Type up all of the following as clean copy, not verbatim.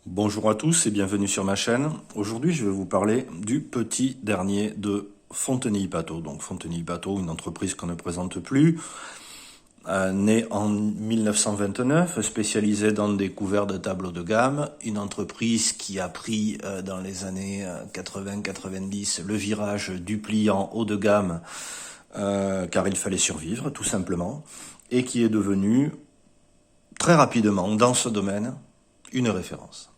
Bonjour à tous et bienvenue sur ma chaîne. Aujourd'hui, je vais vous parler du petit dernier de Fontenay-Bateau. Donc Fontenay-Bateau, une entreprise qu'on ne présente plus, née en 1929, spécialisée dans des couverts de tableaux de gamme. Une entreprise qui a pris dans les années 80-90 le virage du pliant haut de gamme, car il fallait survivre tout simplement, et qui est devenue très rapidement dans ce domaine une référence.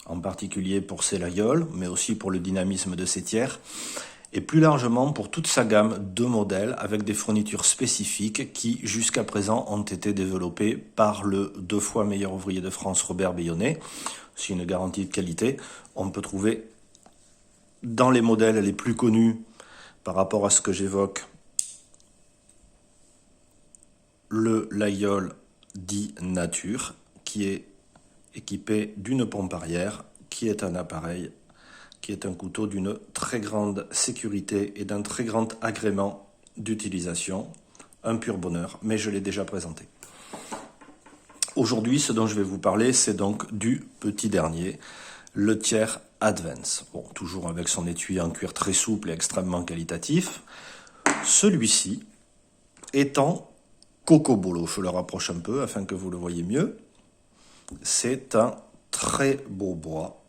En particulier pour ses layoles, mais aussi pour le dynamisme de ses tiers, et plus largement pour toute sa gamme de modèles avec des fournitures spécifiques qui, jusqu'à présent, ont été développées par le 2 fois meilleur ouvrier de France, Robert Bayonnet. C'est une garantie de qualité. On peut trouver dans les modèles les plus connus par rapport à ce que j'évoque le layol dit nature, qui est équipé d'une pompe arrière, qui est un appareil, qui est un couteau d'une très grande sécurité et d'un très grand agrément d'utilisation. Un pur bonheur, mais je l'ai déjà présenté. Aujourd'hui, ce dont je vais vous parler, c'est donc du petit dernier, le Thiers Advance. Bon, toujours avec son étui en cuir très souple et extrêmement qualitatif. Celui-ci étant Cocobolo, je le rapproche un peu afin que vous le voyez mieux. C'est un très beau bois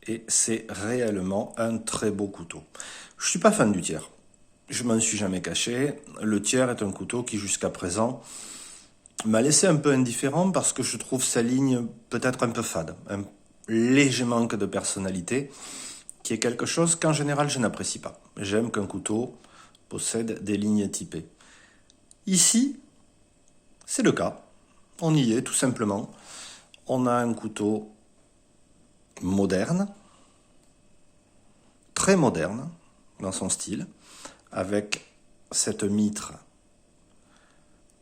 et c'est réellement un très beau couteau. Je suis pas fan du Thiers, je m'en suis jamais caché. Le Thiers est un couteau qui jusqu'à présent m'a laissé un peu indifférent parce que je trouve sa ligne peut-être un peu fade, un léger manque de personnalité, qui est quelque chose qu'en général je n'apprécie pas. J'aime qu'un couteau possède des lignes typées. Ici, c'est le cas. On y est, tout simplement. On a un couteau moderne, très moderne dans son style, avec cette mitre,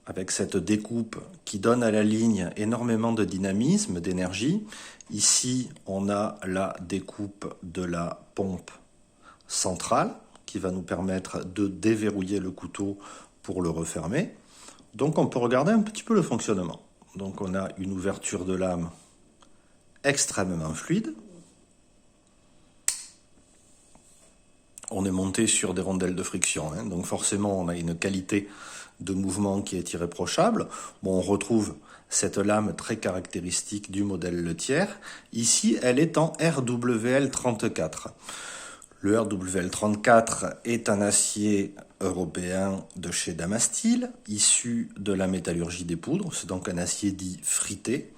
avec cette découpe qui donne à la ligne énormément de dynamisme, d'énergie. Ici, on a la découpe de la pompe centrale qui va nous permettre de déverrouiller le couteau pour le refermer. Donc on peut regarder un petit peu le fonctionnement. Donc on a une ouverture de lame extrêmement fluide. On est monté sur des rondelles de friction, donc forcément on a une qualité de mouvement qui est irréprochable. Bon, on retrouve cette lame très caractéristique du modèle Le Thiers. Ici, elle est en RWL34. Le RWL34 est un acier européen de chez Damasteel, issu de la métallurgie des poudres, c'est donc un acier dit frité.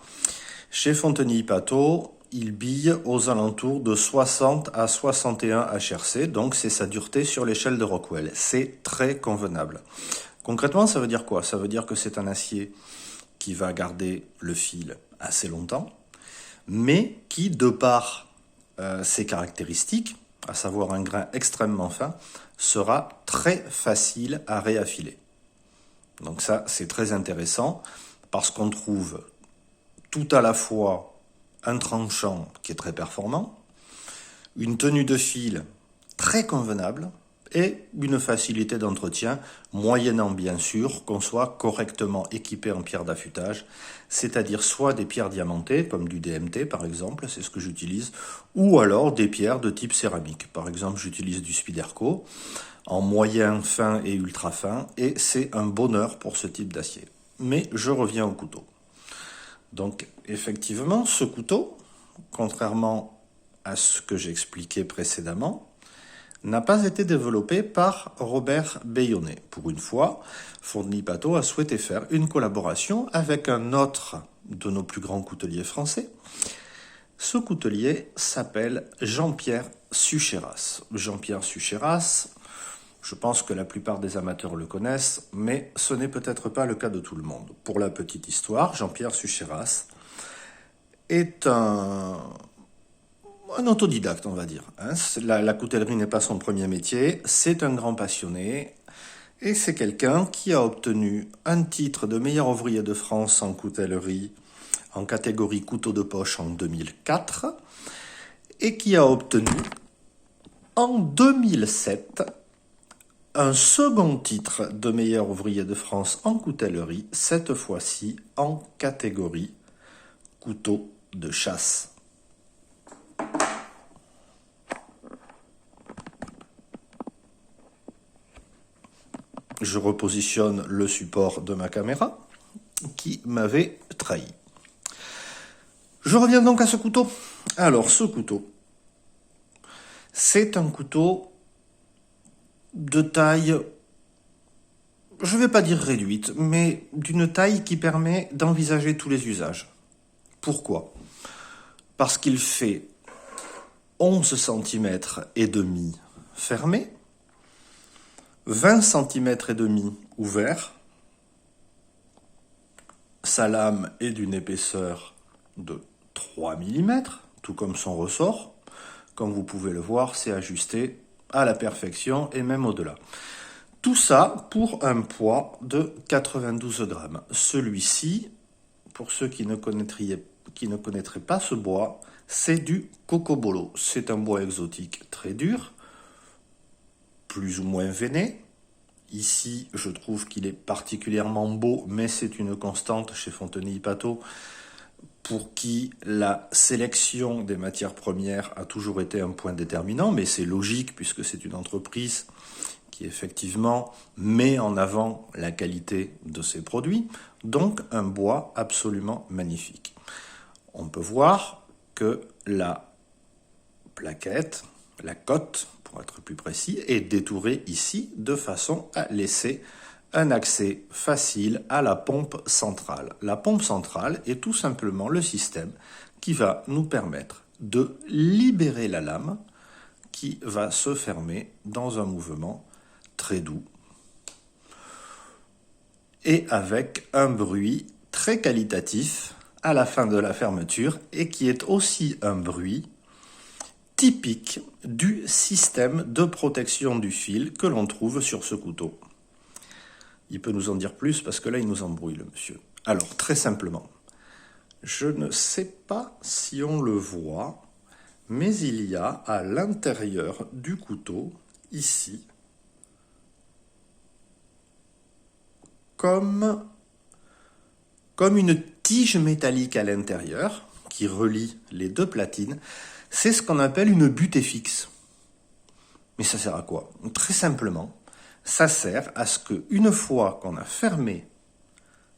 Chez Fontenay-Bateau, il bille aux alentours de 60 à 61 HRC, donc c'est sa dureté sur l'échelle de Rockwell. C'est très convenable. Concrètement, ça veut dire quoi? Ça veut dire que c'est un acier qui va garder le fil assez longtemps, mais qui, de par ses caractéristiques, à savoir un grain extrêmement fin, sera très facile à réaffiler. Donc ça, c'est très intéressant parce qu'on trouve tout à la fois un tranchant qui est très performant, une tenue de fil très convenable et une facilité d'entretien, moyennant bien sûr qu'on soit correctement équipé en pierres d'affûtage, c'est-à-dire soit des pierres diamantées, comme du DMT par exemple, c'est ce que j'utilise, ou alors des pierres de type céramique. Par exemple, j'utilise du Spyderco en moyen fin et ultra fin, et c'est un bonheur pour ce type d'acier. Mais je reviens au couteau. Donc effectivement, ce couteau, contrairement à ce que j'expliquais précédemment, n'a pas été développé par Robert Bayonnet. Pour une fois, Fontenay-Bateau a souhaité faire une collaboration avec un autre de nos plus grands couteliers français. Ce coutelier s'appelle Jean-Pierre Sucheras. Jean-Pierre Sucheras, je pense que la plupart des amateurs le connaissent, mais ce n'est peut-être pas le cas de tout le monde. Pour la petite histoire, Jean-Pierre Sucheras est un autodidacte, on va dire. La coutellerie n'est pas son premier métier, c'est un grand passionné, et c'est quelqu'un qui a obtenu un titre de meilleur ouvrier de France en coutellerie en catégorie couteau de poche en 2004, et qui a obtenu en 2007 un second titre de meilleur ouvrier de France en coutellerie, cette fois-ci en catégorie couteau de chasse. Je repositionne le support de ma caméra qui m'avait trahi. Je reviens donc à ce couteau. Alors, ce couteau, c'est un couteau de taille, je ne vais pas dire réduite, mais d'une taille qui permet d'envisager tous les usages. Pourquoi? Parce qu'il fait 11 cm et demi fermé, 20 cm et demi ouvert. Sa lame est d'une épaisseur de 3 mm, tout comme son ressort. Comme vous pouvez le voir, c'est ajusté à la perfection et même au-delà. Tout ça pour un poids de 92 grammes. Celui-ci, pour ceux qui ne connaîtraient pas ce bois, c'est du cocobolo. C'est un bois exotique très dur, plus ou moins veiné. Ici, je trouve qu'il est particulièrement beau, mais c'est une constante chez Fontenay-Ipato, pour qui la sélection des matières premières a toujours été un point déterminant, mais c'est logique puisque c'est une entreprise qui effectivement met en avant la qualité de ses produits, donc un bois absolument magnifique. On peut voir que la plaquette, la cote, pour être plus précis, est détourée ici de façon à laisser un accès facile à la pompe centrale. La pompe centrale est tout simplement le système qui va nous permettre de libérer la lame qui va se fermer dans un mouvement très doux et avec un bruit très qualitatif à la fin de la fermeture et qui est aussi un bruit typique du système de protection du fil que l'on trouve sur ce couteau. Il peut nous en dire plus parce que là, il nous embrouille, le monsieur. Alors, très simplement, je ne sais pas si on le voit, mais il y a à l'intérieur du couteau, ici, comme une tige métallique à l'intérieur qui relie les deux platines. C'est ce qu'on appelle une butée fixe. Mais ça sert à quoi? Très simplement, ça sert à ce que, une fois qu'on a fermé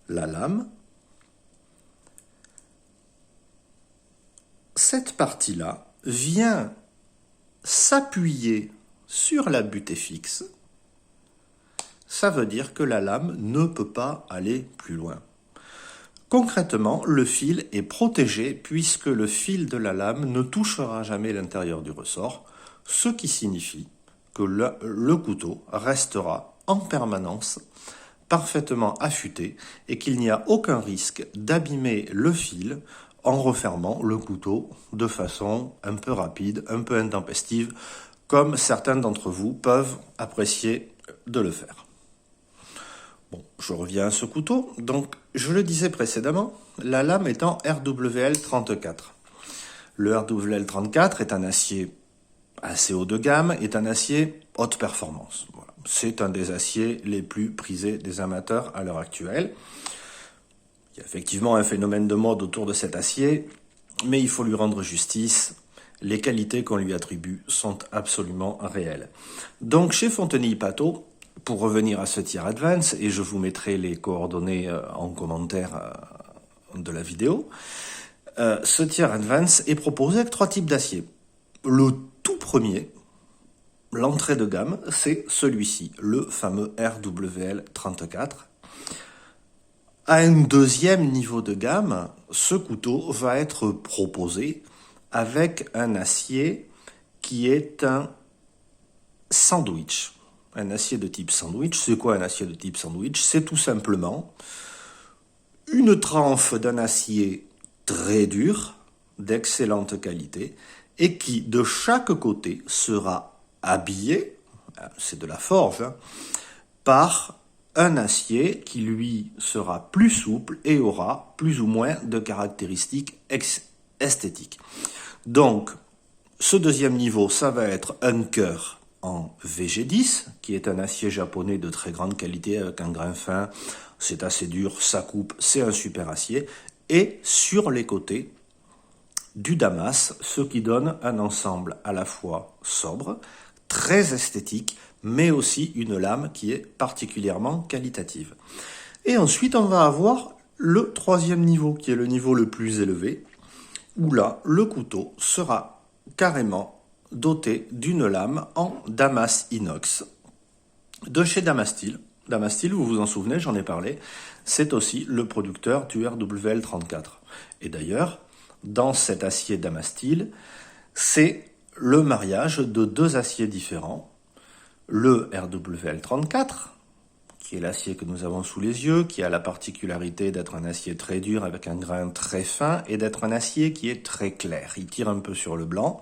la lame, cette partie-là vient s'appuyer sur la butée fixe. Ça veut dire que la lame ne peut pas aller plus loin. Concrètement, le fil est protégé puisque le fil de la lame ne touchera jamais l'intérieur du ressort, ce qui signifie que le couteau restera en permanence parfaitement affûté et qu'il n'y a aucun risque d'abîmer le fil en refermant le couteau de façon un peu rapide, un peu intempestive, comme certains d'entre vous peuvent apprécier de le faire. Bon, je reviens à ce couteau. Donc, je le disais précédemment, la lame est en RWL 34. Le RWL 34 est un acier assez haut de gamme, est un acier haute performance. Voilà. C'est un des aciers les plus prisés des amateurs à l'heure actuelle. Il y a effectivement un phénomène de mode autour de cet acier, mais il faut lui rendre justice. Les qualités qu'on lui attribue sont absolument réelles. Donc, chez Fontenay-Ipato, pour revenir à ce Tier Advance, et je vous mettrai les coordonnées en commentaire de la vidéo, ce Tier Advance est proposé avec 3 types d'acier. Le tout premier, l'entrée de gamme, c'est celui-ci, le fameux RWL 34. À un deuxième niveau de gamme, ce couteau va être proposé avec un acier qui est un sandwich. Un acier de type sandwich. C'est quoi un acier de type sandwich? C'est tout simplement une tranche d'un acier très dur, d'excellente qualité, et qui, de chaque côté, sera habillé, c'est de la forge, par un acier qui, lui, sera plus souple et aura plus ou moins de caractéristiques esthétiques. Donc, ce deuxième niveau, ça va être un cœur en VG10, qui est un acier japonais de très grande qualité avec un grain fin, c'est assez dur, ça coupe, c'est un super acier. Et sur les côtés, du damas, ce qui donne un ensemble à la fois sobre, très esthétique, mais aussi une lame qui est particulièrement qualitative. Et ensuite, on va avoir le troisième niveau, qui est le niveau le plus élevé, où là, le couteau sera carrément doté d'une lame en damas inox de chez Damasteel. Damasteel, vous vous en souvenez, j'en ai parlé, c'est aussi le producteur du RWL34. Et d'ailleurs, dans cet acier Damasteel, c'est le mariage de deux aciers différents. Le RWL34, qui est l'acier que nous avons sous les yeux, qui a la particularité d'être un acier très dur avec un grain très fin et d'être un acier qui est très clair. Il tire un peu sur le blanc.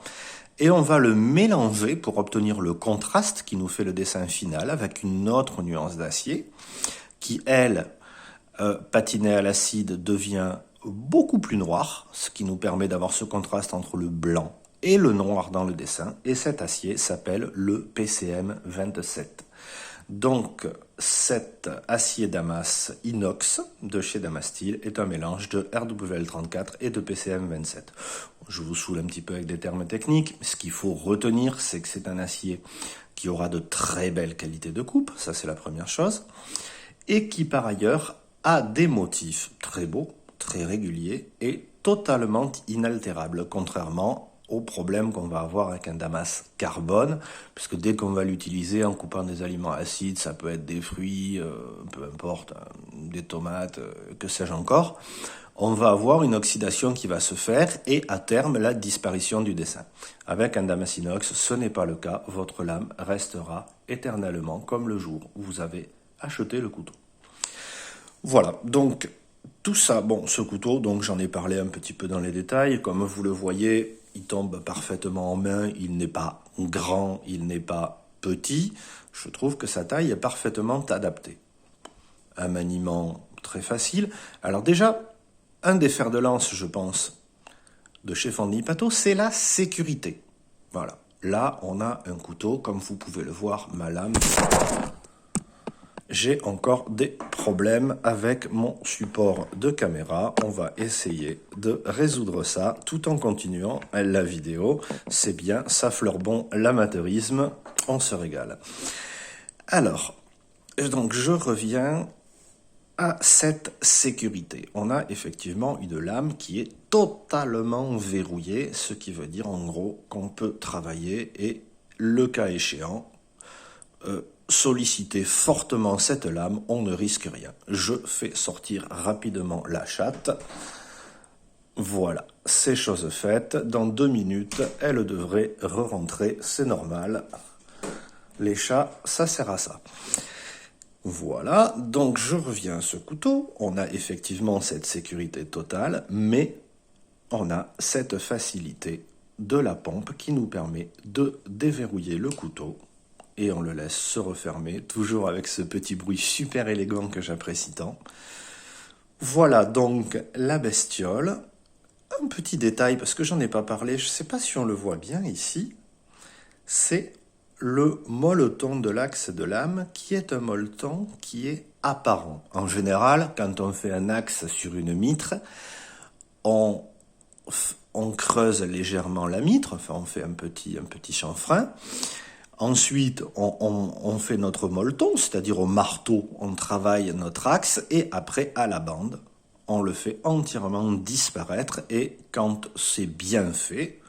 Et on va le mélanger pour obtenir le contraste qui nous fait le dessin final avec une autre nuance d'acier qui, elle, patinée à l'acide, devient beaucoup plus noire, ce qui nous permet d'avoir ce contraste entre le blanc et le noir dans le dessin. Et cet acier s'appelle le PCM 27. Donc, cet acier damas inox de chez Damasteel est un mélange de RWL34 et de PCM 27. Je vous saoule un petit peu avec des termes techniques. Ce qu'il faut retenir, c'est que c'est un acier qui aura de très belles qualités de coupe, ça c'est la première chose, et qui par ailleurs a des motifs très beaux, très réguliers et totalement inaltérables, contrairement au problème qu'on va avoir avec un damas carbone, puisque dès qu'on va l'utiliser en coupant des aliments acides, ça peut être des fruits, peu importe, des tomates, que sais-je encore, on va avoir une oxydation qui va se faire et à terme la disparition du dessin. Avec un damas inox, ce n'est pas le cas, votre lame restera éternellement comme le jour où vous avez acheté le couteau. Voilà, donc tout ça, bon, ce couteau, donc j'en ai parlé un petit peu dans les détails, comme vous le voyez, il tombe parfaitement en main, il n'est pas grand, il n'est pas petit, je trouve que sa taille est parfaitement adaptée. Un maniement très facile. Alors déjà, un des fers de lance, je pense, de chez Fontenay Pateau, c'est la sécurité. Voilà, là on a un couteau, comme vous pouvez le voir, ma lame. J'ai encore des problèmes avec mon support de caméra. On va essayer de résoudre ça tout en continuant la vidéo. C'est bien, ça fleure bon l'amateurisme, on se régale. Alors, donc je reviens à cette sécurité. On a effectivement une lame qui est totalement verrouillée, ce qui veut dire en gros qu'on peut travailler et, le cas échéant, solliciter fortement cette lame, on ne risque rien. Je fais sortir rapidement la chatte. Voilà, c'est chose faite. Dans 2 minutes, elle devrait re-rentrer, c'est normal. Les chats, ça sert à ça. Voilà, donc je reviens à ce couteau. On a effectivement cette sécurité totale, mais on a cette facilité de la pompe qui nous permet de déverrouiller le couteau. Et on le laisse se refermer, toujours avec ce petit bruit super élégant que j'apprécie tant. Voilà donc la bestiole. Un petit détail, parce que j'en ai pas parlé, je ne sais pas si on le voit bien ici, c'est le molleton de l'axe de lame, qui est un molleton qui est apparent. En général, quand on fait un axe sur une mitre, on creuse légèrement la mitre, enfin on fait un petit chanfrein. Ensuite, on fait notre molleton, c'est-à-dire au marteau, on travaille notre axe, et après, à la bande, on le fait entièrement disparaître, et quand c'est bien fait,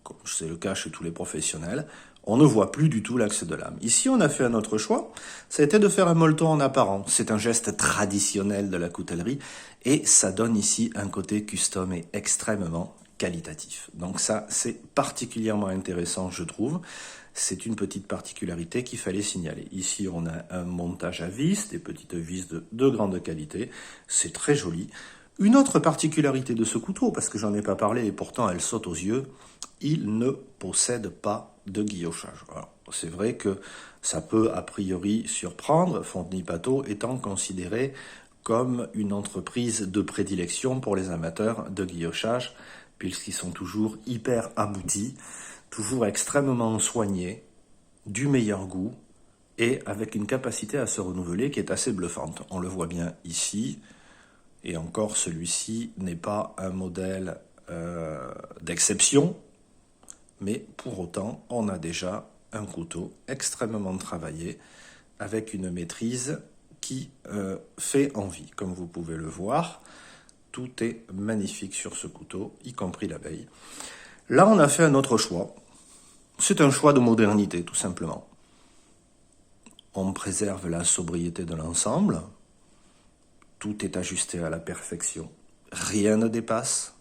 comme c'est le cas chez tous les professionnels, on ne voit plus du tout l'axe de lame. Ici, on a fait un autre choix, ça a été de faire un molleton en apparent. C'est un geste traditionnel de la coutellerie, et ça donne ici un côté custom et extrêmement qualitatif. Donc ça, c'est particulièrement intéressant, je trouve. C'est une petite particularité qu'il fallait signaler. Ici, on a un montage à vis, des petites vis de grande qualité. C'est très joli. Une autre particularité de ce couteau, parce que j'en ai pas parlé et pourtant elle saute aux yeux, il ne possède pas de guillochage. Alors, c'est vrai que ça peut a priori surprendre, Fontenay Pateau étant considéré comme une entreprise de prédilection pour les amateurs de guillochage, puisqu'ils sont toujours hyper aboutis, toujours extrêmement soignés, du meilleur goût et avec une capacité à se renouveler qui est assez bluffante. On le voit bien ici, et encore celui-ci n'est pas un modèle d'exception, mais pour autant, on a déjà un couteau extrêmement travaillé avec une maîtrise qui fait envie. Comme vous pouvez le voir, tout est magnifique sur ce couteau, y compris l'abeille. Là, on a fait un autre choix. C'est un choix de modernité, tout simplement. On préserve la sobriété de l'ensemble. Tout est ajusté à la perfection. Rien ne dépasse.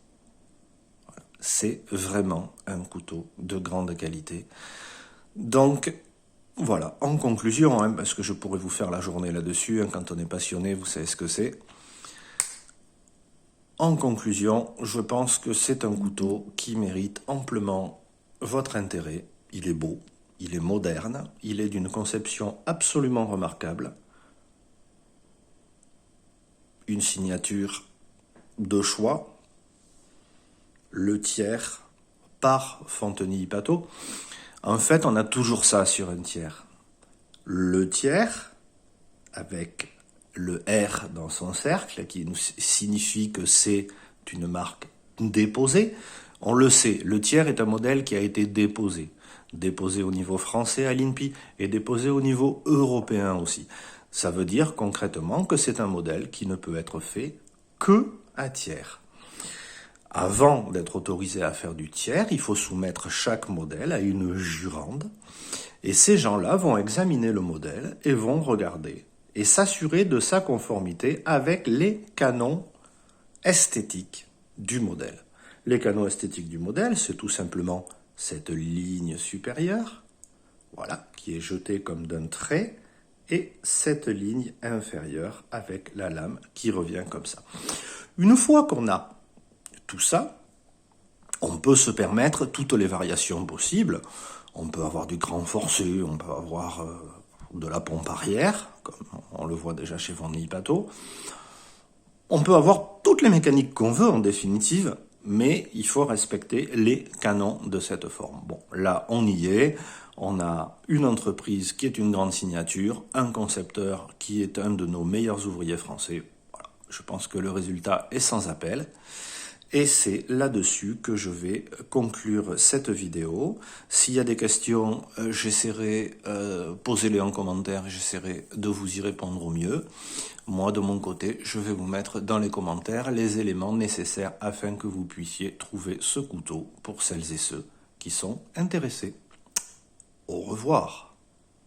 C'est vraiment un couteau de grande qualité. Donc, voilà, en conclusion, parce que je pourrais vous faire la journée là-dessus, quand on est passionné, vous savez ce que c'est. En conclusion, je pense que c'est un couteau qui mérite amplement votre intérêt. Il est beau, il est moderne, il est d'une conception absolument remarquable. Une signature de choix, le tiers par Fontenay-Pateau. En fait, on a toujours ça sur un tiers. Le tiers, avec le R dans son cercle, qui nous signifie que c'est une marque déposée. On le sait, le tiers est un modèle qui a été déposé. Déposé au niveau français à l'INPI et déposé au niveau européen aussi. Ça veut dire concrètement que c'est un modèle qui ne peut être fait que à tiers. Avant d'être autorisé à faire du tiers, il faut soumettre chaque modèle à une jurande. Et ces gens-là vont examiner le modèle et vont regarder et s'assurer de sa conformité avec les canons esthétiques du modèle. Les canons esthétiques du modèle, c'est tout simplement cette ligne supérieure, voilà, qui est jetée comme d'un trait, et cette ligne inférieure avec la lame qui revient comme ça. Une fois qu'on a tout ça, on peut se permettre toutes les variations possibles. On peut avoir du cran forcé, on peut avoir de la pompe arrière, comme on le voit déjà chez Fontenay-Pateau. On peut avoir toutes les mécaniques qu'on veut en définitive, mais il faut respecter les canons de cette forme. Bon, là, on y est. On a une entreprise qui est une grande signature, un concepteur qui est un de nos meilleurs ouvriers français. Voilà. Je pense que le résultat est sans appel. Et c'est là-dessus que je vais conclure cette vidéo. S'il y a des questions, j'essaierai, posez-les en commentaire, j'essaierai de vous y répondre au mieux. Moi, de mon côté, je vais vous mettre dans les commentaires les éléments nécessaires afin que vous puissiez trouver ce couteau pour celles et ceux qui sont intéressés. Au revoir.